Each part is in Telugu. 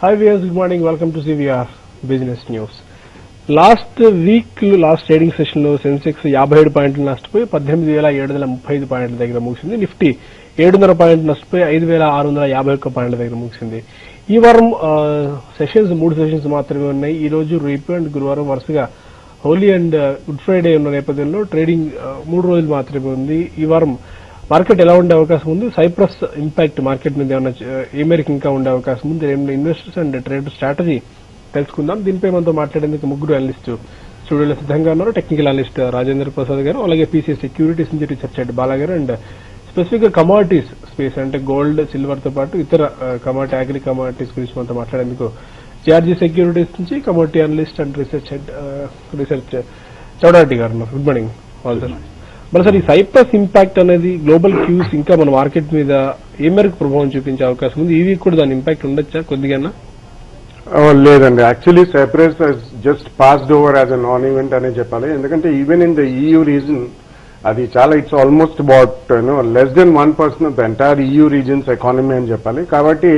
Hi viewers, good morning. Welcome to CVR Business News. Last trading session లో సెన్సెక్స్ 57 పాయింట్లు నష్టపోయి 18,735 పాయింట్ల దగ్గర ముగిసింది. నిఫ్టీ 700 పాయింట్లు నష్టపోయి 5,651 పాయింట్ల దగ్గర ముగిసింది. ఈ వారం సెషన్స్ 3 సెషన్స్ మాత్రమే ఉన్నాయి. ఈ రోజు రేపు అండ్ గురువారం వరుసగా హోలీ అండ్ గుడ్ ఫ్రైడే ఉన్న నేపథ్యంలో ట్రేడింగ్ 3 రోజులు మాత్రమే ఉంది. ఈ వారం మార్కెట్ ఎలా ఉండే అవకాశం ఉంది, సైప్రస్ ఇంపాక్ట్ మార్కెట్ మీద ఏమైనా ఏ మేరకు ఇంకా ఉండే అవకాశం ఉంది, ఇన్వెస్టర్స్ అండ్ ట్రేడర్ స్ట్రాటజీ తెలుసుకుందాం. దీనిపై మనతో మాట్లాడేందుకు ముగ్గురు అనలిస్ట్ స్టూడియోలో సిద్ధంగా ఉన్నారు. టెక్నికల్ అనలిస్ట్ రాజేంద్ర ప్రసాద్ గారు, అలాగే పీసీ సెక్యూరిటీస్ నుంచి రీసెర్చ్ హెడ్ బాలా గారు, అండ్ స్పెసిఫిక్ గా కమాడిటీస్ స్పేస్ అంటే గోల్డ్, సిల్వర్ తో పాటు ఇతర అగ్రి కమాడిటీస్ గురించి మనతో మాట్లాడేందుకు జార్జీ సెక్యూరిటీస్ నుంచి commodity analyst and research head Chowdareddy గారు ఉన్నారు. Good morning all sir. మరి సార్, ఈ సైప్రస్ ఇంపాక్ట్ అనేది గ్లోబల్ క్యూస్ ఇంకా మన మార్కెట్ మీద ఏ మేరకు ప్రభావం చూపించే అవకాశం ఉంది? ఈ వీక్ కూడా దాని ఇంపాక్ట్ ఉండొచ్చా కొద్దిగా? లేదండి, actually Cyprus just passed over as a non event అనే చెప్పాలి. ఎందుకంటే even in the EU region అది చాలా it's almost about less than 1% of the entire EU regions economy అని చెప్పాలి. కాబట్టి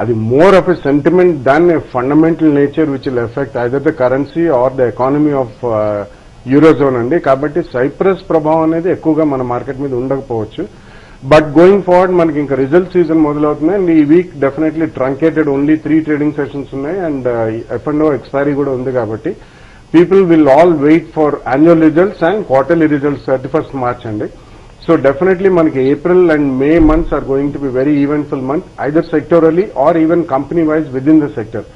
అది more of a sentiment than a fundamental nature which will affect either the currency or the economy of eurozone అండి. కాబట్టి సైప్రస్ ప్రభావం అనేది ఎక్కువగా మన మార్కెట్ మీద ఉండకపోవచ్చు. బట్ గోయింగ్ ఫార్వర్డ్ మనకి ఇంకా రిజల్ట్ సీజన్ మొదలవుతున్నాయి అండ్ ఈ week definitely truncated only 3 trading sessions ఉన్నాయి అండ్ F&O ఎక్స్పైరీ కూడా ఉంది. కాబట్టి people will all wait for annual results and quarterly results 31st March అండి. సో డెఫినెట్లీ మనకి April and May months are going to be very eventful month either sectorally or even company wise within the sector.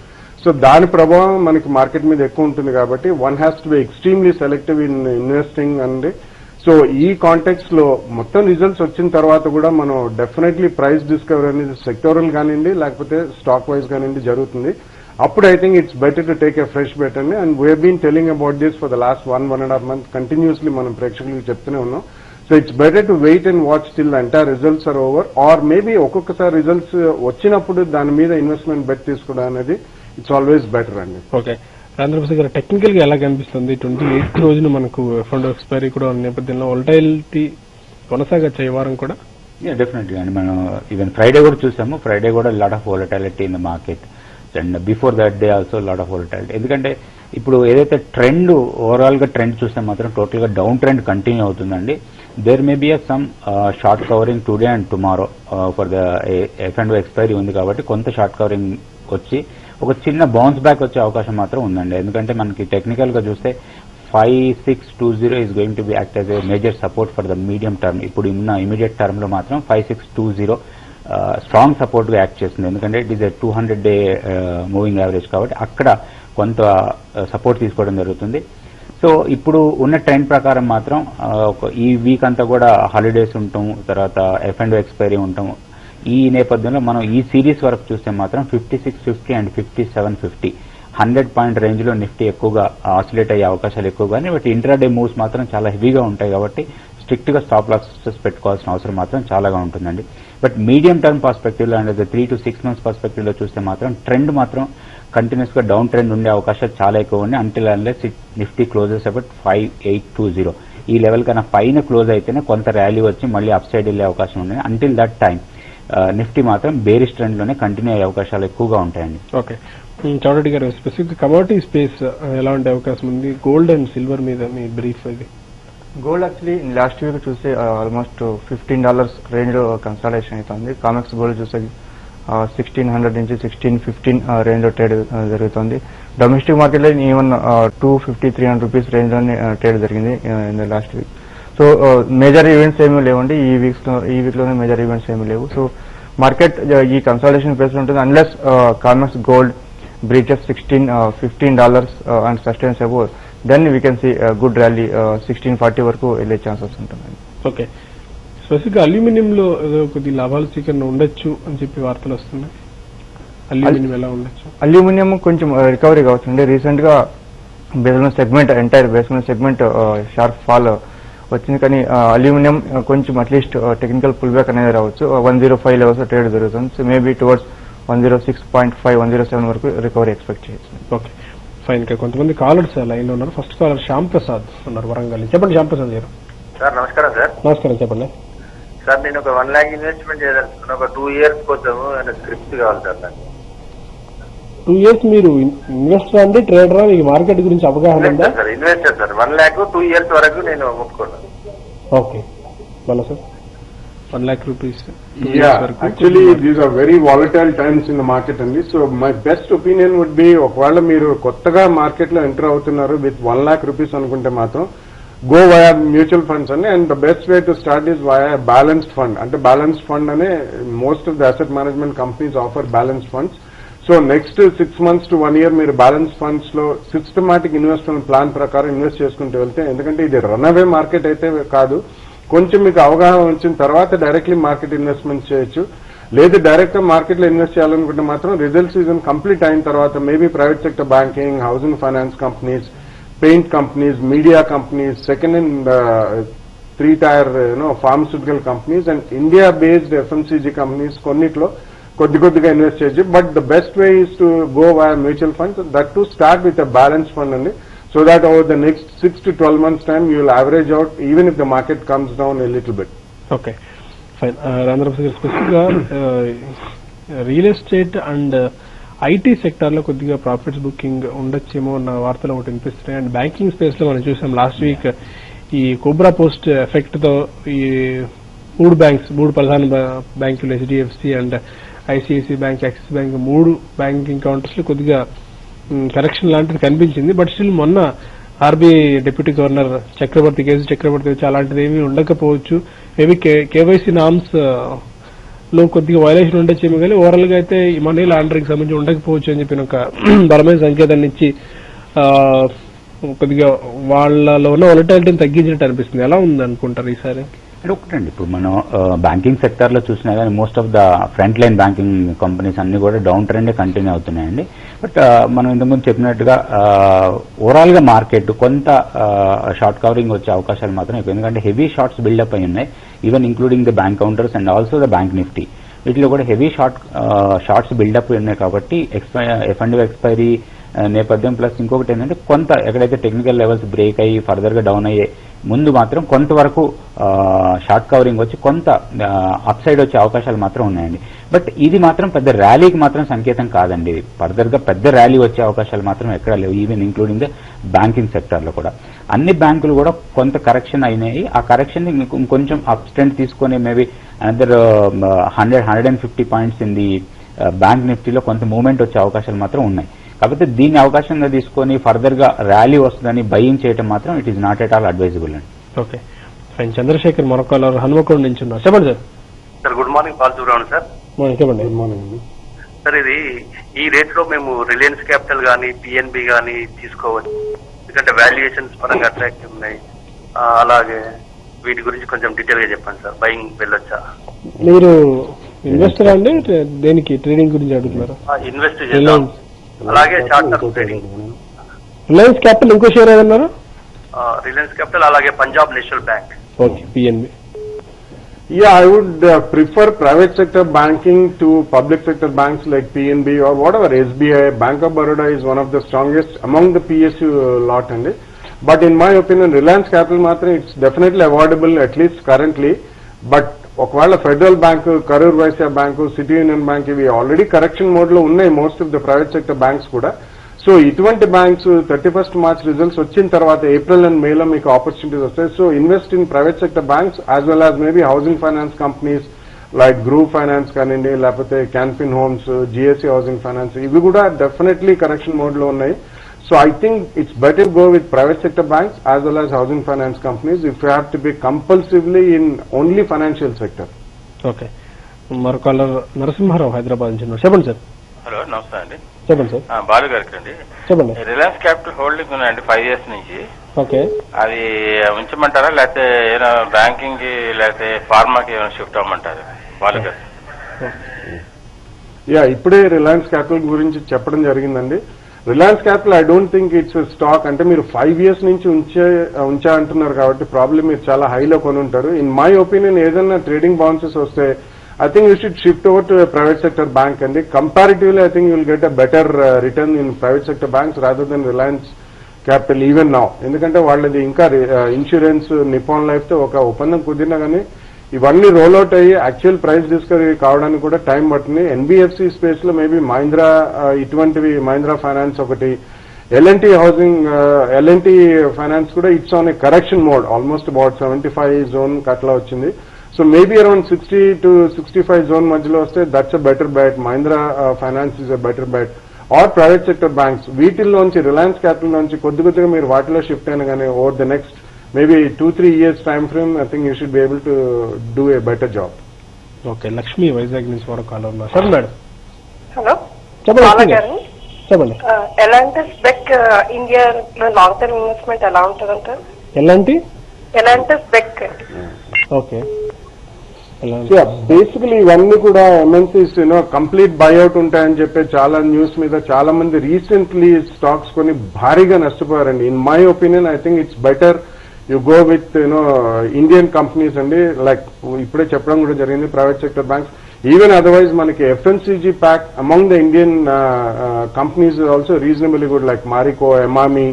So దాని ప్రభావం మనకి మార్కెట్ మీద ఎక్కువ ఉంటుంది. కాబట్టి one has to be extremely selective in investing అండి. సో ఈ కాంటెక్స్ట్ లో మొత్తం రిజల్ట్స్ వచ్చిన తర్వాత కూడా మనం డెఫినెట్లీ ప్రైస్ డిస్కవరీ అనేది సెక్టోరల్ కానివ్వండి లేకపోతే స్టాక్ వైజ్ కానివ్వండి జరుగుతుంది. అప్పుడు I think it's better to take a fresh bet అండి. And we been telling about this for the last 1.5 months continuously మనం ప్రేక్షకులకు చెప్తూనే ఉన్నాం. So it's better to wait and watch till entire results are over or maybe ఒక్కొక్కసారి రిజల్ట్స్ వచ్చినప్పుడు దాని మీద ఇన్వెస్ట్మెంట్ బెట్ తీసుకోవడం అనేది ఇట్స్ ఆల్వేస్ బెటర్ అండి. ఓకే, రాజేంద్ర గారు, టెక్నికల్ గా ఎలా కనిపిస్తుంది? 28th రోజున మనకు F&O ఎక్స్పైరీ కూడా ఉన్న నేపథ్యంలో వోలటైలిటీ కొనసాగచ్చే ఈ వారం కూడా? డెఫినెట్లీ అండి. మనం ఈవెన్ ఫ్రైడే కూడా చూసాము. ఫ్రైడే కూడా lot of volatility in the market and before that day also lot of volatility. ఎందుకంటే ఇప్పుడు ఏదైతే ట్రెండ్ ఓవరాల్ గా ట్రెండ్ చూస్తే మాత్రం టోటల్ గా డౌన్ ట్రెండ్ కంటిన్యూ అవుతుందండి. There may be some short covering today and tomorrow for the F&O expiry ఉంది. కాబట్టి కొంత షార్ట్ కవరింగ్ వచ్చి ఒక చిన్న బౌన్స్ బ్యాక్ వచ్చే అవకాశం మాత్రం ఉందండి. ఎందుకంటే మనకి టెక్నికల్ గా చూస్తే 5620 is going to B act as a major support for the medium term. ఇప్పుడు ఉన్న ఇమీడియట్ టర్మ్ లో మాత్రం 5620 స్ట్రాంగ్ సపోర్ట్ గా యాక్ట్ చేస్తుంది. ఎందుకంటే it is a 200-day moving average. కాబట్టి అక్కడ కొంత సపోర్ట్ తీసుకోవడం జరుగుతుంది. సో ఇప్పుడు ఉన్న ట్రెండ్ ప్రకారం మాత్రం ఈ వీక్ అంతా కూడా హాలిడేస్ ఉంటాం, తర్వాత F&O ఎక్స్పైరీ ఉంటాం. ఈ నేపథ్యంలో మనం ఈ సిరీస్ వరకు చూస్తే మాత్రం 5650 అండ్ 5750 100 పాయింట్ రేంజ్ లో నిఫ్టీ ఎక్కువగా ఆసిలేట్ అయ్యే అవకాశాలు ఎక్కువగానే, బట్ ఇంట్రాడే మూవ్స్ మాత్రం చాలా హెవీగా ఉంటాయి. కాబట్టి స్ట్రిక్ట్ గా స్టాప్ లాసెస్ పెట్టుకోవాల్సిన అవసరం మాత్రం చాలాగా ఉంటుందండి. బట్ మీడియం టర్మ్ పర్స్పెక్టివ్ లో అండ్ 3 to 6 months పర్స్పెక్టివ్ లో చూస్తే మాత్రం ట్రెండ్ మాత్రం కంటిన్యూస్ గా డౌన్ ట్రెండ్ ఉండే అవకాశాలు చాలా ఎక్కువ ఉన్నాయి. Until unless Nifty closes about 5820 ఈ లెవెల్ కన్నా పైన క్లోజ్ అయితేనే కొంత ర్యాలీ వచ్చి మళ్ళీ అప్ సైడ్ వెళ్లే అవకాశం ఉంది. అంటిల్ దట్ టైం నిఫ్టీ మాత్రం బేరిష్ ట్రెండ్ లోనే కంటిన్యూ అయ్యే అవకాశాలు ఎక్కువగా ఉంటాయండి. ఓకే, చౌడరెడ్డి గారు, స్పెసిఫిక్ కమోడిటీ స్పేస్ ఎలా ఉండే అవకాశం ఉంది? గోల్డ్ అండ్ సిల్వర్ మీద మీ బ్రీఫ్ అది. గోల్డ్ యాక్చువల్లీ లాస్ట్ వీక్ చూస్తే ఆల్మోస్ట్ $15 రేంజ్ లో కన్సల్టేషన్ అవుతుంది. కామెక్స్ గోల్డ్ చూస్తే 1600 నుంచి 1615 రేంజ్ లో ట్రేడ్ జరుగుతుంది. డొమెస్టిక్ మార్కెట్ లో ఈవెన్ 250-300 రూపీస్ రేంజ్ లోనే ట్రేడ్ జరిగింది in the last week. So major events ఏమీ లేవండి ఈ వీక్ లోనే మేజర్ ఈవెంట్స్ ఏమీ లేవు. సో మార్కెట్ ఈ కన్సల్టేషన్ ప్లేస్ లో ఉంటుంది unless Comex gold breaches $15 and sustains above, then we can see good rally 1640 వరకు వెళ్ళే ఛాన్సెస్ ఉంటుందండి. ఓకే, స్పెసిఫిక్ గా అల్యూమినియం లో కొద్ది లాభాలు స్వీకరణ ఉండొచ్చు అని చెప్పి వార్తలు వస్తున్నాయి. అల్యూమినియం ఎలా ఉండొచ్చు? అల్యూమినియం కొంచెం రికవరీ కావచ్చుండి. రీసెంట్ గా basement segment entire basement segment sharp fall వచ్చింది. కానీ అల్యూమినియం కొంచెం అట్లీస్ట్ టెక్నికల్ పుల్ బ్యాక్ అనేది రావచ్చు. 105 లెవెల్స్ ట్రేడ్ జరుగుతుంది. సో మేబీ టువర్డ్స్ 106.5, 107 వరకు రికవరీ ఎక్స్పెక్ట్ చేయొచ్చు. Okay, fine. కొంతమంది కాలర్స్ లైన్ లో ఉన్నారు. ఫస్ట్ కాలర్ శ్యామ్ ప్రసాద్ ఉన్నారు, వరంగల్. చెప్పండి శ్యామ్ ప్రసాద్ గారు. సార్ నమస్కారం. సార్ నమస్కారం, చెప్పండి సార్. నేను ఒక 1 lakh ఇన్వెస్ట్మెంట్ చేయదలుచుకున్నా. ఒక 2 years కోసం స్క్రిప్ట్ కావాలి సార్ నాకు. 2 years మీరు ఇన్వెస్టర్ అండి, ట్రేడరా? మీకు మార్కెట్ గురించి అవగాహన ఉందా? Sir investor sir 1 lakh 2 years వరకు నేను ఒప్పుకున్నాను. ఓకే, మళ్ళీ sir 1 lakh rupees. Yeah, actually these are very volatile times in the market అండి. So my best opinion would be, ఒకవేళ మీరు కొత్తగా మార్కెట్ లో ఎంటర్ అవుతున్నారు విత్ 1 lakh rupees అనుకుంటే మాత్రం గో వయా మ్యూచువల్ ఫండ్స్ అండి. And the best way to start is via balanced fund. అంటే బ్యాలెన్స్డ్ ఫండ్ అనే most of the asset management companies offer balanced funds. So next 6 months to 1 year మీరు బ్యాలెన్స్ ఫండ్స్ లో సిస్టమాటిక్ ఇన్వెస్ట్మెంట్ ప్లాన్ ప్రకారం ఇన్వెస్ట్ చేసుకుంటూ వెళ్తే, ఎందుకంటే ఇది రన్ అవే మార్కెట్ అయితే కాదు, కొంచెం మీకు అవగాహన వచ్చిన తర్వాత డైరెక్ట్లీ మార్కెట్ ఇన్వెస్ట్మెంట్ చేయొచ్చు. లేదు డైరెక్ట్ గా మార్కెట్ లో ఇన్వెస్ట్ చేయాలనుకుంటే మాత్రం రిజల్ట్ సీజన్ కంప్లీట్ అయిన తర్వాత maybe private sector banking, housing finance companies, paint companies, media companies, second and 3 tier pharmaceutical companies and India based FMCG companies కొన్నిట్లో కొద్దిగా ఇన్వెస్ట్ చేయొచ్చు. But the best way is to go via mutual funds, that to start with a balance fund అండి. So that over the next 6 to 12 months time, you will average out even if the market comes down a little bit. Okay, fine. Rama Rao గారు, స్పెసిఫిక్ గా real estate and IT sector లో కొద్దిగా ప్రాఫిట్స్ బుకింగ్ ఉండొచ్చేమో అన్న వార్తలు ఒకటి వినిపిస్తున్నాయి. అండ్ బ్యాంకింగ్ స్పేస్ లో మనం చూసాం లాస్ట్ వీక్ ఈ కోబ్రా పోస్ట్ ఎఫెక్ట్ తో ఈ 3 ప్రధాన బ్యాంకులు HDFC and ICICI bank, axis bank 3 banking counters లో కొద్దిగా కరెక్షన్ లాంటిది కనిపించింది. బట్ స్టిల్ మొన్న ఆర్బీఐ డిప్యూటీ గవర్నర్ చక్రవర్తి వచ్చి అలాంటిది ఏమీ ఉండకపోవచ్చు. మేబీ కేవైసీ నామ్స్ లో కొద్దిగా వైలేషన్ ఉండొచ్చేమో, కానీ ఓవరాల్ గా అయితే ఈ మనీ లాండరింగ్ సంబంధించి ఉండకపోవచ్చు అని చెప్పిన ఒక బలమైన సంకేతాన్ని ఇచ్చి కొద్దిగా వాళ్ళలో ఉన్న వాలటాలిటీని తగ్గించినట్టు అనిపిస్తుంది. ఎలా ఉంది అనుకుంటారు ఈసారి? అంటే ఒకటండి, ఇప్పుడు మనం బ్యాంకింగ్ సెక్టర్ లో చూసినా కానీ most of the front line banking companies అన్ని కూడా డౌన్ ట్రెండ్ కంటిన్యూ అవుతున్నాయండి. బట్ మనం ఇంతకుముందు చెప్పినట్టుగా ఓవరాల్ గా మార్కెట్ కొంత షార్ట్ కవరింగ్ వచ్చే అవకాశాలు మాత్రం ఎక్కువ, ఎందుకంటే హెవీ షార్ట్స్ బిల్డప్ అయి ఉన్నాయి, even including the bank counters and also the bank Nifty. వీటిలో కూడా హెవీ షార్ట్స్ బిల్డప్ ఉన్నాయి కాబట్టి ఎఫ్&ఓ ఎక్స్పైరీ నేపథ్యం ప్లస్ ఇంకొకటి ఏంటంటే కొంత ఎక్కడైతే టెక్నికల్ లెవెల్స్ బ్రేక్ అయ్యి ఫర్దర్ గా డౌన్ అయ్యే ముందు మాత్రం కొంతవరకు షార్ట్ కవరింగ్ వచ్చి కొంత అప్ సైడ్ వచ్చే అవకాశాలు మాత్రం ఉన్నాయండి. బట్ ఇది మాత్రం పెద్ద ర్యాలీకి మాత్రం సంకేతం కాదండి. ఫర్దర్ గా పెద్ద ర్యాలీ వచ్చే అవకాశాలు మాత్రం ఎక్కడ లేవు, even including the banking sector లో కూడా. అన్ని బ్యాంకులు కూడా కొంత కరెక్షన్ అయినాయి. ఆ కరెక్షన్ ఇంకొంచెం అప్ స్ట్రెండ్ తీసుకుని maybe another 100-150 points in the bank నిఫ్టీలో కొంత మూవ్మెంట్ వచ్చే అవకాశాలు మాత్రం ఉన్నాయి. కాకపోతే దీన్ని అవకాశంగా తీసుకుని ఫర్దర్ గా ర్యాలీ వస్తుందని బయింగ్ చేయడం మాత్రం it is not at all advisable అండి. Okay, fine. చంద్రశేఖర్ మరొక హనుమకొండ నుంచి ఉన్నారు. చెప్పండి sir. Sir good morning, Balasubramaniam sir. చెప్పండి. గుడ్ మార్నింగ్ సార్, ఇది ఈ రేట్ లో మేము రిలయన్స్ క్యాపిటల్ గానీ పిఎన్బి గానీ తీసుకోవచ్చు, ఎందుకంటే వాల్యుయేషన్స్ పరంగా అట్రాక్టివ్ ఉన్నాయి. అలాగే వీటి గురించి కొంచెం డీటెయిల్ గా చెప్పండి సార్. బయింగ్ వెళ్ళొచ్చా? మీరు ఇన్వెస్టర్ అండి, దేనికి ట్రేడింగ్ గురించి అడుగుతున్నారు? ఇన్వెస్ట్ చేద్దాం, అలాగే short term trading. Reliance capital, ఇంకో షేర్ ఏదన్నారు? రిలయన్స్ క్యాపిటల్, అలాగే Punjab national bank. Okay, PNB. Yeah, I would prefer private sector banking to public sector banks like PNB or whatever. SBI, Bank of Baroda is one of the strongest among the PSU lot. But in my opinion, Reliance Capital matra, it's definitely avoidable at least currently. But ఒకవేళ ఫెడరల్ బ్యాంక్, కరూర్ వైశ్య బ్యాంకు, సిటీ యూనియన్ బ్యాంక్ ఇవి ఆల్రెడీ కరెక్షన్ మోడ్ లో ఉన్నాయి most of the private sector banks కూడా. సో ఇటువంటి బ్యాంక్స్ 31st March రిజల్ట్స్ వచ్చిన తర్వాత ఏప్రిల్ అండ్ మేలో మీకు ఆపర్చునిటీస్ వస్తాయి. So invest in private sector banks as well as maybe housing finance companies like group finance కానివ్వండి, లేకపోతే Canfin Homes, GSC housing finance, ఇవి కూడా డెఫినెట్లీ కరెక్షన్ మోడ్ లో ఉన్నాయి. So I think it's better to go with private sector banks as well as housing finance companies if you have to be compulsively in only financial sector. Okay, మరొక నరసింహారావు హైదరాబాద్ నుంచి ఉన్నారు. చెప్పండి సార్. హలో, నమస్తే అండి. చెప్పండి సార్. బాలు గారికి అండి. చెప్పండి. రిలయన్స్ క్యాపిటల్ హోల్డింగ్ ఉన్నాయండి 5 years నుంచి. ఓకే, అది ఉంచమంటారా, లేకపోతే ఏమైనా బ్యాంకింగ్ కి లేకపోతే ఫార్మాకి ఏమైనా షిఫ్ట్ అవ్వమంటారా బాలు గారు? ఇప్పుడే రిలయన్స్ క్యాపిటల్ గురించి చెప్పడం జరిగిందండి. Reliance capital I don't think it's stock. అంటే మీరు 5 years నుంచి ఉంచా అంటున్నారు కాబట్టి ప్రాబ్లం మీరు చాలా హైలో కొని ఉంటారు. ఇన్ మై ఒపీనియన్ ఏదైనా ట్రేడింగ్ బౌన్సెస్ వస్తే I think you should shift over to private sector bank అండి. Comparatively I think you will get a better return in private sector banks rather than Reliance capital even now. ఎందుకంటే వాళ్ళది ఇంకా ఇన్సూరెన్స్, నిపాన్ లైఫ్ తో ఒక ఒప్పందం కుదిరినా కానీ ఇవన్నీ రోల్ అవుట్ అయ్యి యాక్చువల్ ప్రైస్ డిస్కవరీ కావడానికి కూడా టైం పడుతుంది. ఎన్బిఎఫ్సి స్పేస్ లో మేబీ మహీంద్రా ఇటువంటివి మహీంద్రా ఫైనాన్స్ ఒకటి, ఎల్ఎన్టీ హౌసింగ్, ఎల్ఎన్టీ ఫైనాన్స్ కూడా it's on a correction mode, almost about 75 zone అట్లా వచ్చింది. So maybe around 60 to 65 zone మధ్యలో వస్తే that's a better bet. Mahindra finance is a better bet. Or private sector banks, వీటిల్లోంచి రిలయన్స్ క్యాపిటల్ నుంచి కొద్దిగా మీరు వాటిలో షిఫ్ట్ అయినా కానీ over the next maybe 2-3 years time frame, I think you should be able to do a better job. Okay, Lakshmi Vizag నుంచి మరో కాల్ ఉన్నా. సరే మేడం. హలో చెప్పండి. చెప్పండి. ఎలాంటి spec India long term investment ఎలా ఉంటుందంటారు? ఎలాంటి స్పెక్? ఓకే, బేసికలీ ఇవన్నీ కూడా ఎంఎన్సీస్ కంప్లీట్ బైఅవుట్ ఉంటాయని చెప్పి చాలా న్యూస్ మీద చాలా మంది రీసెంట్లీ స్టాక్స్ కొని భారీగా నష్టపోయారండి. In my opinion I think it's better you go with Indian companies అండి. లైక్ ఇప్పుడే చెప్పడం కూడా జరిగింది, private sector banks. Even otherwise మనకి FMCG pack among the Indian companies also reasonably good, like Marico, Emami,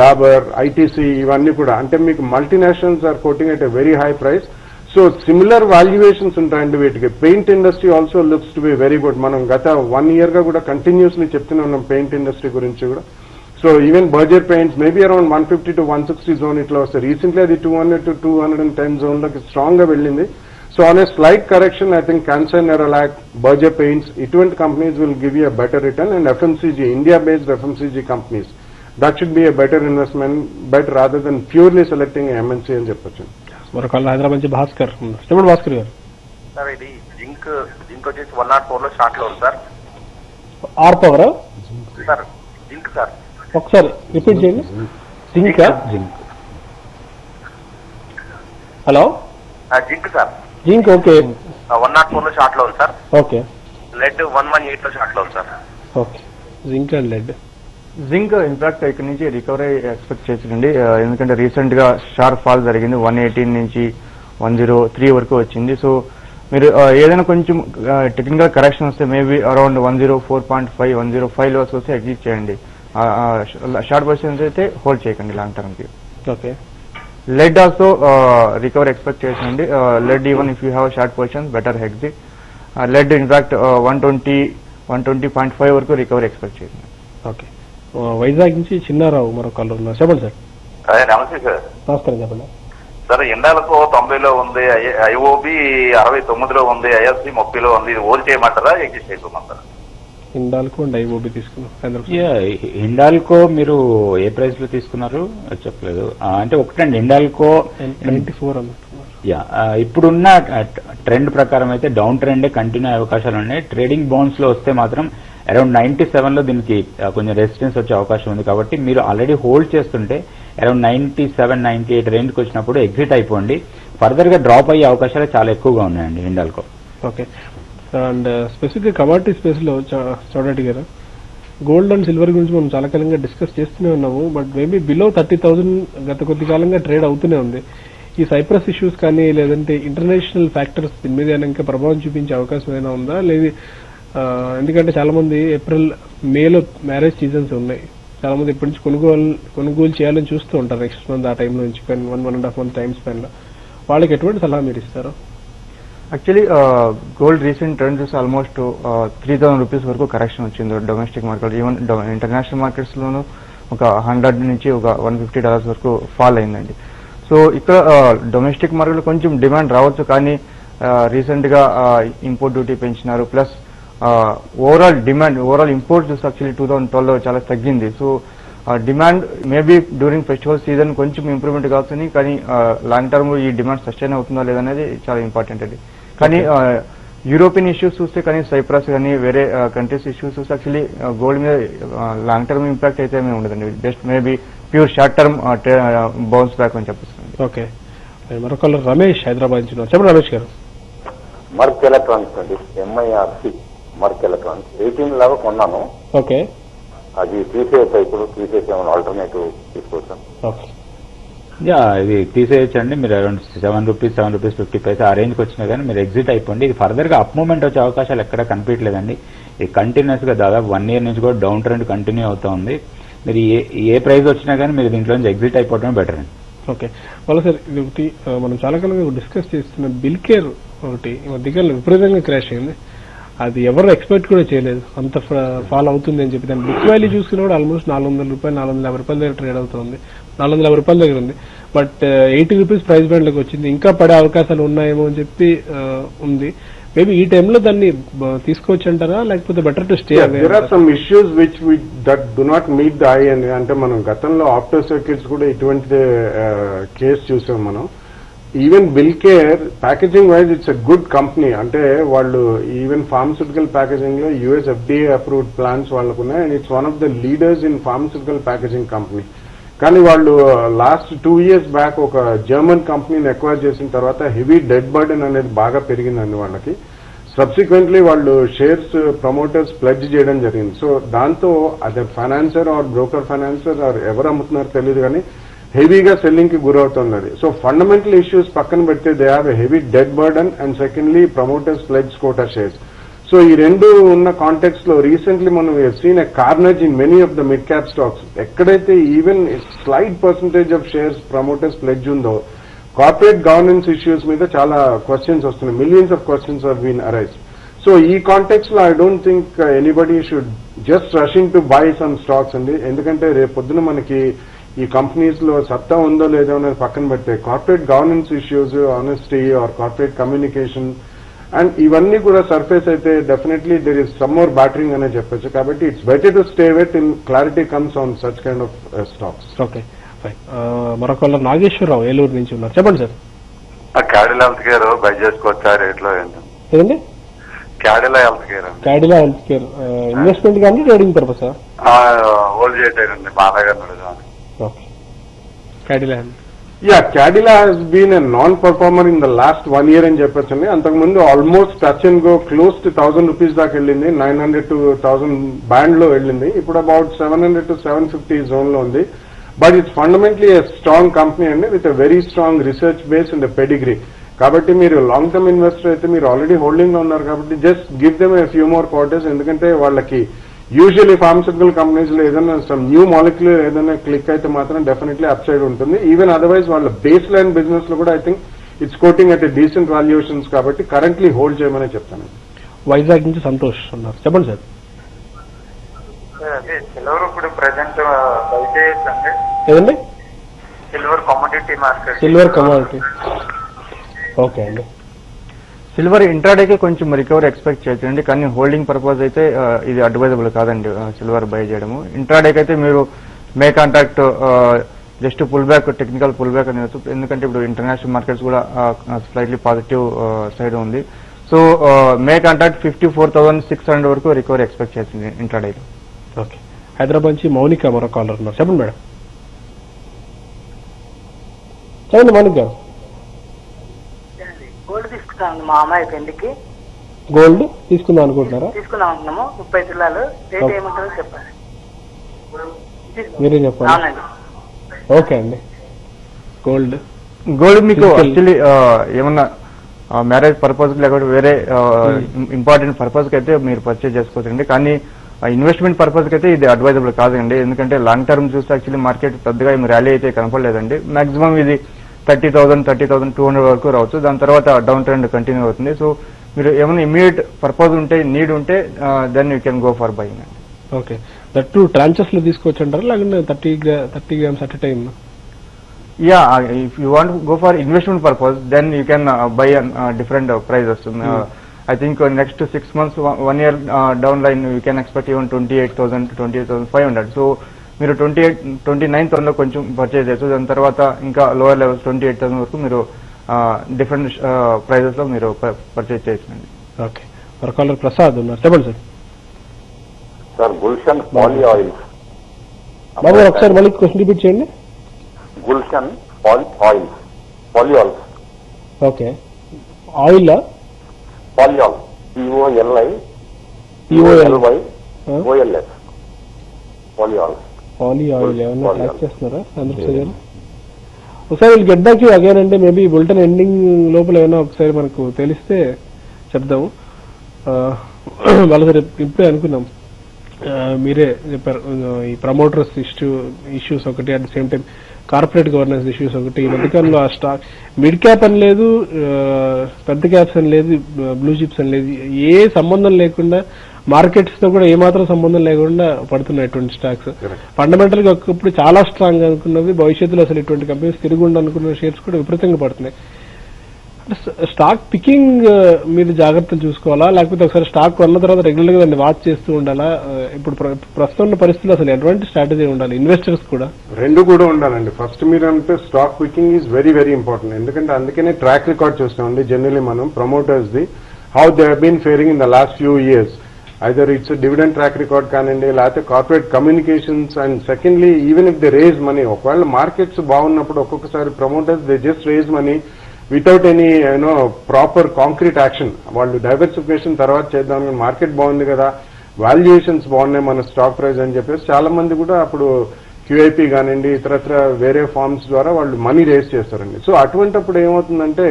Dabur, ITC, ఇవన్నీ కూడా. అంటే మీకు multinationals are quoting at a very high price. So similar valuations ఉంటాయండి వీటికి. Paint industry also looks to be very good. మనం గత 1 year గా కూడా కంటిన్యూస్లీ చెప్తూనే ఉన్నాం పెయింట్ ఇండస్ట్రీ గురించి కూడా. So even Berger paints maybe around 150 to 160 zone ఇట్లా వస్తాయి. రీసెంట్లీ అది 200 to 210 జోన్ లోకి స్ట్రాంగ్ గా వెళ్ళింది. So on a slight correction I think Kansai, Nerolac, Berger paints ఇటువంటి companies will give you a better return. And FMCG, India based FMCG companies, that should be a better investment bet rather than purely selecting MNC అని చెప్పొచ్చు. మరో కాల్ హైదరాబాద్ నుంచి భాస్కర్. చెప్పండి భాస్కర్ గారు. సార్ ఇది జింక్ వచ్చేసి 104 లో షార్ట్ లో ఉంది sir. Or power sir zinc sir ఒకసారి రిపీట్ చేయండి. Zinc. Hello, zinc sir. Zinc okay. 104 లో షార్ట్ లో ఉంది సార్. ఓకే. లెడ్ 118 లో షార్ట్ లో ఉంది sir. Okay, zinc and lead. Zinc in fact ఇక్కడ నుంచి రికవరీ ఎక్స్పెక్ట్ చేసిందండి. ఎందుకంటే రీసెంట్ గా షార్ప్ ఫాల్ జరిగింది, 118 నుంచి 103 వరకు వచ్చింది. సో మీరు ఏదైనా కొంచెం టెక్నికల్ కరెక్షన్ వస్తే మేబీ అరౌండ్ 104.5, 105 లో వస్తే ఎగ్జిట్ చేయండి. షార్ట్ పొజిషన్స్ అయితే హోల్డ్ చేయకండి లాంగ్ టర్మ్ కి. Okay. Lead also recovery expect చేసిందండి. Lead even if you have short position better exit. Lead in fact 120.5 వరకు రికవరీ ఎక్స్పెక్ట్ చేసింది. ఓకే. వైజాగ్ నుంచి చిన్నారావు మరో కాల్ ఉన్నారు. చెప్పండి సార్. నమస్తే సార్. నమస్కారం, చెప్పండి సార్. ఎండాలకు 90లో ఉంది, ఐఓబి 69లో ఉంది, ఐఎఫ్సి 30లో ఉంది. ఇది హోల్డ్ చేయమంటారా, ఎగ్జిట్ చేసుకోమంటారా? హిండాల్కో అండ్ ఐఓబి తీసుకున్నాం. హిండాల్కో మీరు ఏ ప్రైస్ లో తీసుకున్నారు చెప్పలేదు. అంటే ఒకటండి, హిండాల్కో 94 అన్నట్టున్నారు. ఇప్పుడున్న ట్రెండ్ ప్రకారం అయితే డౌన్ ట్రెండే కంటిన్యూ అయ్యే అవకాశాలు ఉన్నాయి. ట్రేడింగ్ బాండ్స్ లో వస్తే మాత్రం అరౌండ్ 97 లో దీనికి కొంచెం రెసిస్టెన్స్ వచ్చే అవకాశం ఉంది. కాబట్టి మీరు ఆల్రెడీ హోల్డ్ చేస్తుంటే అరౌండ్ 97, 98 రేంజ్కి వచ్చినప్పుడు ఎగ్జిట్ అయిపోండి. ఫర్దర్ గా డ్రాప్ అయ్యే అవకాశాలు చాలా ఎక్కువగా ఉన్నాయండి హిండాల్కో. ఓకే. అండ్ స్పెసిఫిక్ గా కమాడిటీ స్పేస్ లో చౌడటి గారు, గోల్డ్ అండ్ సిల్వర్ గురించి మనం చాలా కాలంగా డిస్కస్ చేస్తూనే ఉన్నాము. బట్ మేబీ బిలో 30,000 గత కొద్ది కాలంగా ట్రేడ్ అవుతూనే ఉంది. ఈ సైప్రస్ ఇష్యూస్ కానీ లేదంటే ఇంటర్నేషనల్ ఫ్యాక్టర్స్ దీని మీద ఇంకా ప్రభావం చూపించే అవకాశం ఏమైనా ఉందా? లేదు, ఎందుకంటే చాలా మంది ఏప్రిల్, మేలో మ్యారేజ్ సీజన్స్ ఉన్నాయి. చాలా మంది ఇప్పటి నుంచి కొనుగోలు చేయాలని చూస్తూ ఉంటారు నెక్స్ట్ మంత్ ఆ టైంలో నుంచి 1.5 month టైం స్పెన్ లో. వాళ్ళకి ఎటువంటి సలహా మీరు ఇస్తారు? యాక్చువల్లీ గోల్డ్ రీసెంట్ ట్రెండ్ చూసి ఆల్మోస్ట్ 3,000 రూపీస్ వరకు కరెక్షన్ వచ్చింది domestic market. Even international markets లోనూ ఒక $100 నుంచి ఒక $150 వరకు ఫాల్ అయిందండి. సో ఇక్కడ డొమెస్టిక్ మార్కెట్ లో కొంచెం డిమాండ్ రావచ్చు, కానీ రీసెంట్ గా ఇంపోర్ట్ డ్యూటీ పెంచినారు. ప్లస్ ఓవరాల్ ఇంపోర్ట్ చూసి యాక్చువల్లీ 2012లో చాలా తగ్గింది. So demand maybe during festival season కొంచెం ఇంప్రూవ్మెంట్ కావచ్చు, కానీ లాంగ్ టర్మ్ ఈ డిమాండ్ సస్టైన్ అవుతుందా లేదనేది చాలా ఇంపార్టెంట్ అండి. కానీ యూరోపియన్ ఇష్యూస్ చూస్తే, కానీ సైప్రస్ కానీ వేరే కంట్రీస్ ఇష్యూస్ చూస్తే యాక్చువల్లీ గోల్డ్ మీద లాంగ్ టర్మ్ ఇంపాక్ట్ అయితే ఏమీ ఉండదండి. Just maybe pure short term bounce back అని చెప్పేస్తుంది. ఓకే. మరొకరు రమేష్ హైదరాబాద్ నుంచి. చెప్పండి రమేష్ గారు. మర్క్ ఎలక్ట్రానిక్స్ అండి, MIRC మర్క్ ఎలక్ట్రానిక్స్ 18 లాగా కొన్నాను. ఓకే. అది తీసేయచ్చు, ఇప్పుడు తీసేసి ఏమైనా ఆల్టర్నేటివ్ తీసుకోవచ్చాను. ఓకే. ఇది తీసేయచ్చండి. మీరు అరౌండ్ ₹7.50 ఆ రేంజ్కి వచ్చినా కానీ మీరు ఎగ్జిట్ అయిపోండి. ఇది ఫర్దర్ గా అప్ మూవ్మెంట్ వచ్చే అవకాశాలు ఎక్కడ కనిపించలేదండి. ఇది కంటిన్యూస్ గా దాదాపు 1 year నుంచి కూడా డౌన్ ట్రెండ్ కంటిన్యూ అవుతా ఉంది. మీరు ఏ ప్రైస్ వచ్చినా కానీ మీరు దీంట్లో నుంచి ఎగ్జిట్ అయిపోవడమే బెటర్ అండి. ఓకే వాళ్ళ సార్ ఇది ఒకటి మనం చాలా కాలంగా డిస్కస్ చేస్తున్న బిల్ కేర్ ఒకటి ఈ మధ్యకాలంలో విపరీతంగా క్రాష్ అయింది. అది ఎవరు ఎక్స్పెక్ట్ కూడా చేయలేదు అంత ఫాల్ అవుతుంది అని చెప్పి. దాని బుక్ వాల్యూ చూసుకున్నా కూడా ఆల్మోస్ట్ ₹400 ₹450 దగ్గర ట్రేడ్ అవుతుంది, ₹450 దగ్గర ఉంది. బట్ ₹80 ప్రైస్ బ్యాండ్ లోకి వచ్చింది. ఇంకా పడే అవకాశాలు ఉన్నాయేమో అని చెప్పి ఉంది. మేబీ ఈ టైంలో దాన్ని తీసుకోవచ్చు అంటారా, లేకపోతే better to stay? There are some issues which that do not meet the eye అని. అంటే మనం గతంలో ఆప్టో సర్క్యూట్స్ కూడా ఇటువంటి కేసు చూసాం మనం. Even bill care packaging wise it's a good company. అంటే వాళ్ళు ఈవెన్ ఫార్మస్యూటికల్ ప్యాకేజింగ్ లో యుఎస్ FDA అప్రూవ్డ్ ప్లాన్స్ వాళ్ళకు ఉన్నాయి. And it's one of the leaders in pharmaceutical packaging company. కానీ వాళ్ళు లాస్ట్ 2 years బ్యాక్ ఒక జర్మన్ కంపెనీని ఎక్వైర్ చేసిన తర్వాత హెవీ డెడ్ బర్డెన్ అనేది బాగా పెరిగిందండి వాళ్ళకి. సబ్సిక్వెంట్లీ వాళ్ళు షేర్స్ ప్రమోటర్స్ ప్లెడ్జ్ చేయడం జరిగింది. సో దాంతో అదే financier or broker financier or ఎవరు అమ్ముతున్నారో తెలియదు కానీ హెవీగా సెల్లింగ్ కి గురవుతుంది అది. సో ఫండమెంటల్ ఇష్యూస్ పక్కన పెడితే they have a heavy debt burden and secondly promoters pledge quota shares. So ఈ రెండు ఉన్న కాంటెక్స్ట్ లో రీసెంట్లీ మనం seen a carnage in many of the mid cap stocks. ఎక్కడైతే even slight percentage of shares promoters pledge ఉందో కార్పొరేట్ గవర్నెన్స్ ఇష్యూస్ మీద చాలా క్వశ్చన్స్ వస్తున్నాయి. Millions of questions are been arise. So ఈ కాంటెక్స్ట్ లో I don't think anybody should just rushing to buy some stocks అండి. ఎందుకంటే రేపు పొద్దున మనకి ఈ కంపెనీస్ లో సత్తా ఉందో లేదో అనేది పక్కన పెడితే corporate governance issues, honesty or corporate communication and ఇవన్నీ కూడా సర్ఫేస్ అయితే definitely there is some more battering అనే చెప్పొచ్చు. కాబట్టి it's better to stay with in clarity comes on such kind of stocks. Okay fine. మరొక నాగేశ్వరరావు ఏలూరు నుంచి ఉన్నారు, చెప్పండి sir. Cadila health care buy చేసుకోవచ్చా రేట్లో? ఏదండి? Cadila health care. Cadila health care investment కానీ ట్రేడింగ్ పర్పస్? హోల్డ్ చేయటండి బాగా నడుదా. Okay Cadila Cadila has been a non-performer in the last 1 year అని చెప్పొచ్చండి. అంతకుముందు almost touch and go close to ₹1,000 దాకా వెళ్ళింది. 900 to 1,000 బ్యాండ్ లో వెళ్ళింది. ఇప్పుడు అబౌట్ 700 to 750 జోన్ లో ఉంది. But it's fundamentally a strong company అండి with a very strong research base and pedigree. కాబట్టి మీరు లాంగ్ టర్మ్ ఇన్వెస్టర్ అయితే మీరు ఆల్రెడీ హోల్డింగ్ లో ఉన్నారు కాబట్టి just give them a few more quarters. ఎందుకంటే వాళ్ళకి యూజువల్లీ ఫార్మస్యూటికల్ కంపెనీస్ లో ఏదైనా సమ్ న్యూ మాలిక్యులర్ ఏదైనా క్లిక్ అయితే మాత్రం డెఫినెట్లీ అప్ సైడ్ ఉంటుంది. ఈవెన్ అదర్వైజ్ వాళ్ళ బేస్ లైన్ బిజినెస్ లో కూడా I think it's coating at decent valuations కాబట్టి కరెంట్లీ హోల్డ్ చేయమని చెప్తాను. వైజాగ్ నుంచి సంతోష్ ఉన్నారు, చెప్పండి సార్. అదే సిల్వర్ ఇప్పుడు ప్రెసెంట్ బై చేయొచ్చండి? ఏదండి? Silver commodity market. Silver commodity okay అండి. సిల్వర్ ఇంట్రాడేకి కొంచెం రికవరీ ఎక్స్పెక్ట్ చేయొచ్చండి, కానీ హోల్డింగ్ పర్పస్ అయితే ఇది అడ్వైజబుల్ కాదండి సిల్వర్ బై చేయడము. ఇంట్రాడేకి అయితే మీరు May contract just pull back, technical pull back అనేది, ఎందుకంటే ఇప్పుడు ఇంటర్నేషనల్ మార్కెట్స్ కూడా స్లైట్లీ పాజిటివ్ సైడ్ ఉంది. సో మే కాంట్రాక్ట్ 54,600 వరకు రికవరీ ఎక్స్పెక్ట్ చేసింది ఇంట్రాడేలో. ఓకే. హైదరాబాద్ నుంచి మౌనిక మరో కాలర్ ఉన్నారు, చెప్పండి మేడం. చెప్పండి మౌనిక గారు. గోల్డ్ తీసుకున్నాం మా అమ్మాయి పెళ్లికి. గోల్డ్ తీసుకుందాం అనుకుంటున్నారా? తీసుకుందాం అనుకున్నాము 30 తులాలు. రేట్ ఏమంటారో చెప్పండి. మీరే చెప్పండి. అవునండి. ఓకే అండి. గోల్డ్ మీకు యాక్చువల్లీ ఏమన్నా మ్యారేజ్ పర్పస్ లేకపోతే వేరే ఇంపార్టెంట్ పర్పస్ కి అయితే మీరు పర్చేజ్ చేసుకోవచ్చండి, కానీ ఇన్వెస్ట్మెంట్ పర్పస్ కి అయితే ఇది అడ్వైజబుల్ కాదండి. ఎందుకంటే లాంగ్ టర్మ్ చూస్తే యాక్చువల్లీ మార్కెట్ పెద్దగా ఏమి ర్యాలీ అయితే కనపడలేదండి. మాక్సిమం ఇది 30,000, 30,200 వరకు రావచ్చు. దాని తర్వాత డౌన్ ట్రెండ్ కంటిన్యూ అవుతుంది. సో మీరు ఏమైనా ఇమీడియట్ పర్పస్ ఉంటే, నీడ్ ఉంటే then you can go for buying అండి. ఓకే. దట్ టు ట్రాంచెస్ లో తీసుకోవచ్చు అంటారా, లేకుంటే 30 grams at a time? Ya, if you want go for investment purpose then you can buy different prices. I think next 6 months, 1 year down line, you can expect even 28,000 to 28,500. So మీరు 29,000 లో కొంచెం పర్చేజ్ చేయొచ్చు. దాని తర్వాత ఇంకా లోవర్ లెవెల్స్ 28,000 వరకు మీరు డిఫరెంట్ ప్రైజెస్ లో మీరు పర్చేజ్ చేయొచ్చండి. ఓకే. మరో కాలర్ ప్రసాద్ ఉన్నారు, చెప్పండి sir. Sir Gulshan poly oils. బాబు ఒకసారి మళ్ళీ క్వశ్చన్ రిపీట్ చేయండి. Gulshan oils, polyols. Okay. Oil polyol, POLI OLS, polyols. Poly oil ఏమన్నా ట్రాక్ చేస్తున్నారా చంద్రశేఖర్ గారు? ఒకసారి వీళ్ళు గెట్ బ్యాక్ అగైన్ అంటే మేబీ బులెటిన్ ఎండింగ్ లోపల ఏమైనా ఒకసారి మనకు తెలిస్తే చెప్దాము. వాళ్ళ ఇప్పుడే అనుకున్నాం మీరే చెప్పారు ఈ ప్రమోటర్స్ ఇష్యూస్ ఒకటి, at the same time corporate governance issues ఒకటి. ఈ మధ్యకాలంలో ఆ స్టాక్ మిడ్ క్యాప్ అని లేదు, పెద్ద క్యాప్స్ అని లేదు, బ్లూ చిప్స్ అని లేదు, ఏ సంబంధం లేకుండా మార్కెట్స్ తో కూడా ఏమాత్రం సంబంధం లేకుండా పడుతున్నటువంటి స్టాక్స్. ఫండమెంటల్ గా ఒకప్పుడు చాలా స్ట్రాంగ్ అనుకున్నవి భవిష్యత్తులో అసలు ఇటువంటి కంపెనీస్ తిరుగుండి అనుకున్న షేర్స్ కూడా విపరీతంగా పడుతున్నాయి. స్టాక్ పికింగ్ మీరు జాగ్రత్తలు చూసుకోవాలా, లేకపోతే ఒకసారి స్టాక్ కొన్న తర్వాత రెగ్యులర్ గా దాన్ని వాచ్ చేస్తూ ఉండాలా? ఇప్పుడు ప్రస్తుతం ఉన్న పరిస్థితుల్లో అసలు ఎటువంటి స్ట్రాటజీ ఉండాలి ఇన్వెస్టర్స్ కూడా? రెండు కూడా ఉండాలండి. ఫస్ట్ మీరు అంటే stock picking is very very important. ఎందుకంటే అందుకనే ట్రాక్ రికార్డ్ చూస్తామండి జనరలీ మనం promoters the, how they have been faring in the last few years. Either its dividend track record కానివ్వండి, లేకపోతే corporate communications. And secondly even if they raise money, ఒకవేళ మార్కెట్స్ బాగున్నప్పుడు ఒక్కొక్కసారి promoters they just raise money without any proper concrete action. వాళ్ళు డైవర్సిఫికేషన్ తర్వాత చేద్దాం, మార్కెట్ బాగుంది కదా, వాల్యుయేషన్స్ బాగున్నాయి మన స్టాక్ ప్రైస్ అని చెప్పేసి చాలా మంది కూడా అప్పుడు క్యూఐపీ కానివ్వండి ఇతరత్ర వేరే ఫార్మ్స్ ద్వారా వాళ్ళు మనీ రేజ్ చేస్తారండి. సో అటువంటిప్పుడు ఏమవుతుందంటే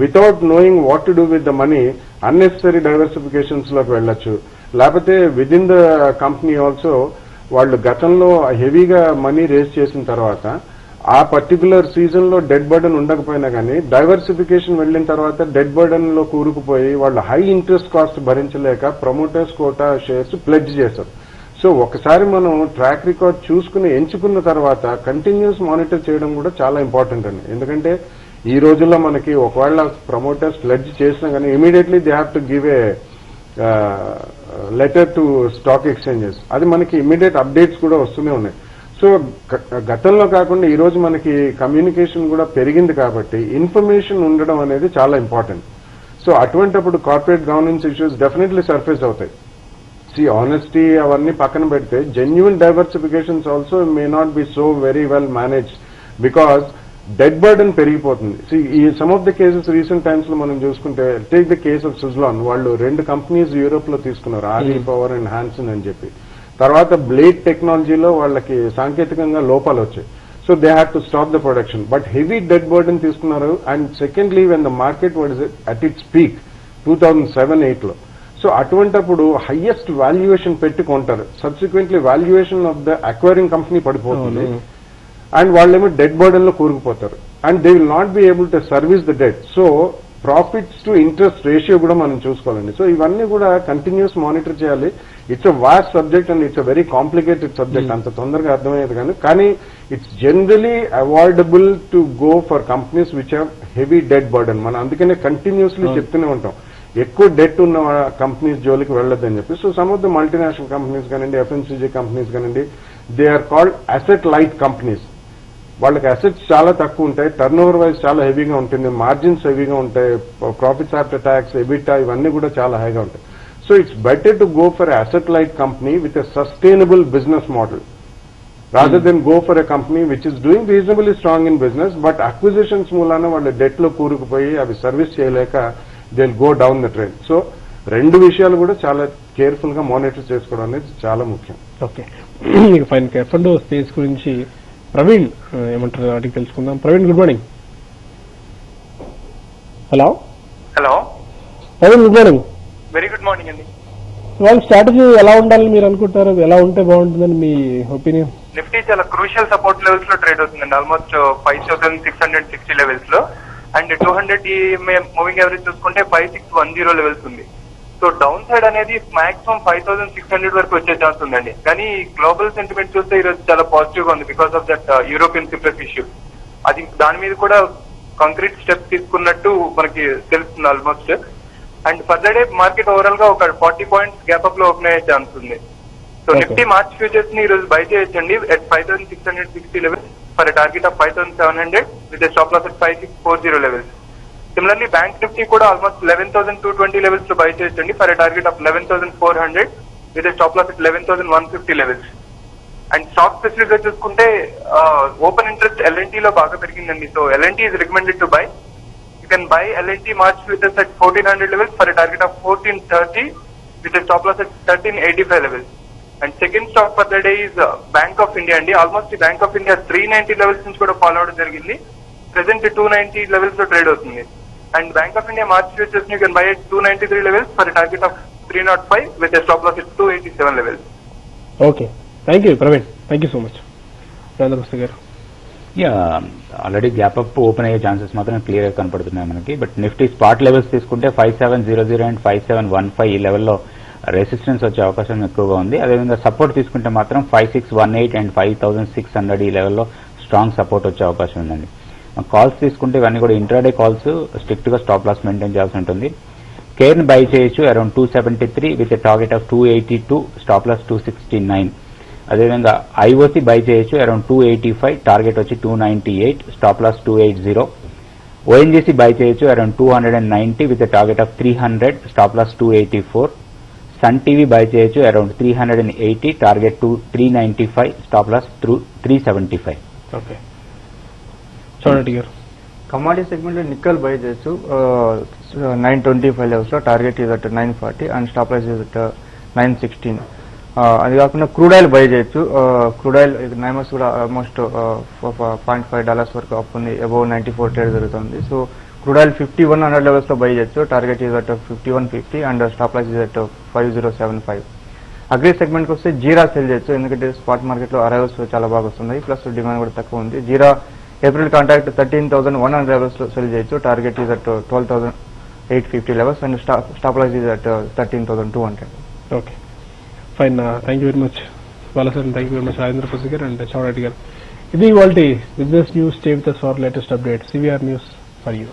without knowing what to do with the money unnecessary diversifications లోకి వెళ్ళొచ్చు. లేకపోతే with in the company also వాళ్ళు గతంలో హెవీగా మనీ రేజ్ చేసిన తర్వాత ఆ పర్టికులర్ సీజన్ లో డెడ్ బర్డన్ ఉండకపోయినా కానీ డైవర్సిఫికేషన్ వెళ్లిన తర్వాత డెడ్ బర్డన్ లో కూరుకుపోయి వాళ్ళు హై ఇంట్రెస్ట్ కాస్ట్ భరించలేక ప్రమోటర్స్ కోటా షేర్స్ ప్లెడ్జ్ చేశారు. సో ఒకసారి మనం ట్రాక్ రికార్డ్ చూసుకుని ఎంచుకున్న తర్వాత కంటిన్యూస్ మానిటర్ చేయడం కూడా చాలా ఇంపార్టెంట్ అండి. ఎందుకంటే ఈ రోజుల్లో మనకి ఒకవేళ ప్రమోటర్స్ ప్లెడ్జ్ చేసినా కానీ immediately they have to give a letter to stock exchanges. అది మనకి ఇమీడియట్ అప్డేట్స్ కూడా వస్తూనే ఉన్నాయి. సో గతంలో కాకుండా ఈ రోజు మనకి కమ్యూనికేషన్ కూడా పెరిగింది కాబట్టి ఇన్ఫర్మేషన్ ఉండడం అనేది చాలా ఇంపార్టెంట్. సో అటువంటిప్పుడు corporate governance issues definitely surface అవుతాయి. ఆనెస్టీ అవన్నీ పక్కన పెడితే genuine diversifications also may not be so very well managed because debt burden పెరిగిపోతుంది. ఈ some of the cases recent times లో మనం చూసుకుంటే take the case of Suzlon. వాళ్ళు 2 కంపెనీస్ యూరోప్ లో తీసుకున్నారు, ఆర్ఈ పవర్ అండ్ హ్యాన్సన్ అని చెప్పి. తర్వాత బ్లేడ్ టెక్నాలజీలో వాళ్ళకి సాంకేతికంగా లోపాలు వచ్చాయి. So they have to stop the production. But heavy debt burden తీసుకున్నారు. And secondly when the market what is at its peak 2007-8 లో. సో అటువంటిప్పుడు హైయెస్ట్ వాల్యుయేషన్ పెట్టి కొంటారు. Subsequently valuation of the acquiring company పడిపోతుంది అండ్ వాళ్ళేమో డెడ్ బర్డన్ లో కూరుకుపోతారు and they will not be able to service the debt. So profits to interest ratio కూడా మనం చూసుకోవాలండి. సో ఇవన్నీ కూడా కంటిన్యూస్ మానిటర్ చేయాలి. It's a vast subject and it's a very complicated subject. అంత తొందరగా అర్థమయ్యేది కానీ it's generally avoidable to go for companies which have heavy debt burden. మనం అందుకనే కంటిన్యూస్లీ చెప్తూనే ఉంటాం ఎక్కువ డెట్ ఉన్న కంపెనీస్ జోలికి వెళ్ళొద్దని చెప్పి. So some of the multinational companies కానివ్వండి, ఎఫ్ఎంసీజీ కంపెనీస్ కానివ్వండి, they are called asset light companies. వాళ్ళకి అసెట్స్ చాలా తక్కువ ఉంటాయి, టర్న్ ఓవర్ వైజ్ చాలా హెవీగా ఉంటుంది, మార్జిన్స్ హెవీగా ఉంటాయి, ప్రాఫిట్స్ ఆఫ్టర్ ట్యాక్స్, ఎబిటా ఇవన్నీ కూడా చాలా హైగా ఉంటాయి. So it's better to go for asset light company with a sustainable business model rather than go for a company which is doing reasonably strong in business but acquisitions మూలాన వాళ్ళ డెట్ లో కూరుకుపోయి అవి సర్వీస్ చేయలేక they will go down the trend. So 2 విషయాలు కూడా చాలా కేర్ఫుల్ గా మానిటర్ చేసుకోవడం అనేది చాలా ముఖ్యం. Okay, fine. ఎఫ్ఎండో స్పేస్ గురించి ప్రవీణ్ ఏమంటారు అడిగి తెలుసుకుందాం. Praveen, good morning. Hello Praveen, good morning. Very good morning అండి. వాళ్ళ స్ట్రాటజీ ఎలా ఉండాలని మీరు అనుకుంటారు? ఎలా ఉంటే బాగుంటుందని మీ ఒపీనియన్? నిఫ్టీ చాలా క్రూషియల్ సపోర్ట్ లెవెల్స్ లో ట్రేడ్ అవుతుందండి, ఆల్మోస్ట్ 5660 లెవెల్స్ లో. అండ్ 200 మూవింగ్ యావరేజ్ చూసుకుంటే 5610 లెవెల్స్ ఉంది. సో డౌన్ సైడ్ అనేది మాక్సిమం 5600 వరకు వచ్చే ఛాన్స్ ఉందండి. కానీ గ్లోబల్ సెంటిమెంట్ చూస్తే ఈరోజు చాలా పాజిటివ్ గా ఉంది because of that European Cyprus issue. అది దాని మీద కూడా కాంక్రీట్ స్టెప్స్ తీసుకున్నట్టు మనకి తెలుస్తుంది almost. And further day market overall గా ఒక 40 పాయింట్స్ గ్యాప్ అప్ లో ఓపెన్ అయ్యే ఛాన్స్ ఉంది. సో నిఫ్టీ మార్చ్ ఫ్యూచర్స్ ని ఈ రోజు బై చేయొచ్చండి at 5660 levels for target of 5700 with stop loss at 5640 levels. Similarly bank Nifty కూడా ఆల్మోస్ట్ 11,220 లెవెల్స్ లో బై చేయొచ్చండి for target of 11,400 with stop loss at 11,150 levels. And stock specific గా చూసుకుంటే ఓపెన్ ఇంట్రెస్ట్ ఎల్ఎన్టీ లో బాగా పెరిగిందండి. So LNT is recommended to buy. You can buy LNT March futures at 1400 levels for target of 1430 with stop loss at 1385 levels. And second stock for the day is Bank of India అండి. ఆల్మోస్ట్ ఈ బ్యాంక్ ఆఫ్ ఇండియా 390 లెవెల్స్ నుంచి కూడా ఫాలో అవడం జరిగింది. ప్రెసెంట్ 290 లెవెల్స్ లో ట్రేడ్ అవుతుంది. And Bank of India March futures you can buy at 293 levels for target of 305 with stop loss at 287 levels. Okay, thank you Praveen, thank you so much. Rajendra Prasad గారు. Yeah, already gap up open అయ్యే ఛాన్సెస్ మాత్రం క్లియర్ గా కనపడుతున్నాయి మనకి. బట్ నిఫ్టీ స్పాట్ లెవెల్స్ తీసుకుంటే 5700 అండ్ 5715 ఈ లెవెల్లో రెసిస్టెన్స్ వచ్చే అవకాశం ఎక్కువగా ఉంది. అదేవిధంగా సపోర్ట్ తీసుకుంటే మాత్రం 5618 అండ్ 5600 ఈ లెవెల్లో స్ట్రాంగ్ సపోర్ట్ వచ్చే అవకాశం ఉందండి. కాల్స్ తీసుకుంటే ఇవన్నీ కూడా ఇంట్రాడే కాల్స్, స్ట్రిక్ట్ గా స్టాప్ లాస్ మెయింటైన్ చేయాల్సి ఉంటుంది. కేర్ ని బై చేయొచ్చు around 273 with target of 282, stop loss 269. అదేవిధంగా ఐఓసి బై చేయొచ్చు అరౌండ్ 285, టార్గెట్ వచ్చి 298, స్టాప్ లాస్ 280. ఓఎన్జీసీ బై చేయొచ్చు around 290 with target of 300, stop loss 284. Sun TV buy చేయొచ్చు around 380, target 395, stop loss 375. Okay, చూడండి గారు. కమాడిటీ సెగ్మెంట్ లో నిక్కల్ బై చేయొచ్చు 925 లెవెల్స్ లో, target is at 940 and stop price is at 916. అది కాకుండా క్రూడ్ ఆయిల్ బై చేయొచ్చు. క్రూడ్ ఆయిల్ నైమస్ కూడా ఆల్మోస్ట్ $0.5 వరకు అప్ ఉంది, అబౌవ్ 94 ట్రేడ్ జరుగుతుంది. సో క్రూడ్ ఆయిల్ 5100 లెవెల్స్ లో బై చేయొచ్చు, target is at 5150 and stop price is at 5075. Agri segment కి వస్తే జీరా సెల్ చేయొచ్చు, ఎందుకంటే స్పాట్ మార్కెట్ లో అరైవల్స్ చాలా బాగా వస్తున్నాయి, ప్లస్ డిమాండ్ కూడా తక్కువ ఉంది. జీరా ఏప్రిల్ కాంట్రాక్ట్ 13,100 లెవెల్స్ లో సెల్ చేయొచ్చు, target is at 12,850 levels and stop price is at 13,200. Okay, fine, thank you very much Bala sir, thank you very much Rajendra Prasad గారు అండ్ చౌడరెడ్డి గారు. ఇది ఇవాల్టి business news. Stay with us for latest updates. CVR News for you.